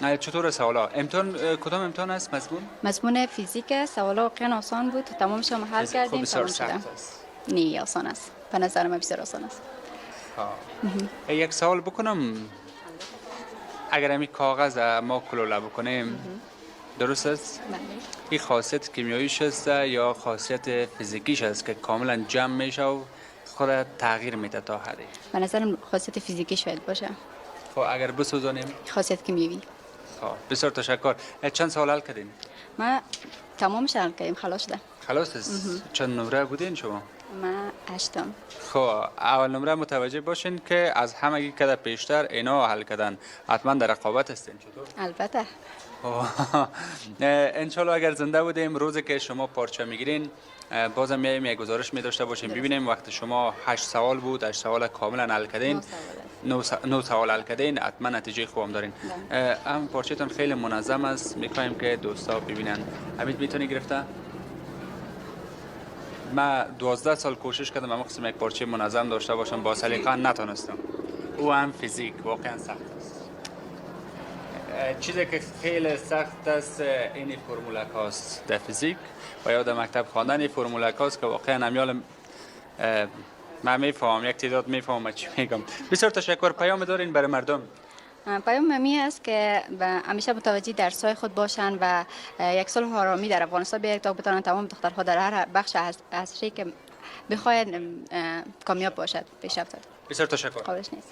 چطور سوالا؟ امتحان کدام امتحان است مضمون؟ مضمون فیزیک. سوالا واقعا آسان بود، تمامش هم حل فیزیک خب کردیم، بسیار تمام شده. سخت است. نه آسان است، به نظر من بسیار آسان است. یک سوال بکنم، اگر همین کاغذ ما کلوله بکنیم درست است؟ بله. این خاصیت کیمیاییش است یا خاصیت فیزیکیش است که کاملا جمع میشه و خود تغییر میده تا حدی؟ به نظرم خاصیت فیزیکی شاید باشه. خب اگر بسوزانیم؟ خاصیت کیمیایی. خب بسیار تشکر. چند سوال حل کردین؟ ما تمامش حل کردیم، خلاص شده. خلاص است. چند نمره بودین شما؟ ما هشتم. خب اول نمره متوجه باشین که از همگی کده پیشتر اینا حل کردن، حتما در رقابت هستین. چطور؟ البته. انشالله اگر زنده بودیم روزی که شما پارچه میگیرین بازم میایم یک گزارش می داشته باشیم ببینیم وقت شما 8 سوال بود، 8 سوال کاملا حل کردین، 9 سوال حل کردین، حتما نتیجه خوبم دارین. هم پارچه‌تون خیلی منظم است، میخوایم که دوستا ببینن. امید میتونی گرفته؟ من 12 سال کوشش کردم اما قسم یک پارچه منظم داشته باشم، با سلیقه نتونستم. او هم فیزیک واقعا سخت است. چیزی که خیلی سخت است این فرمولک هاست در فیزیک و یا در مکتب خواندن فرمولک هاست که واقعا امیال من میفهمم، یک تعداد میفهمم چی میگم. بسیار تشکر. پیام دارین برای مردم؟ پیام ممی است که همیشه متوجه درس‌های خود باشند و یک صلح آرامی در افغانستان بیاید تا بتوانند تمام دخترها در هر بخش عصری که بخواید کامیاب باشد پیشرفت. بسیار تشکر. قابلش نیست.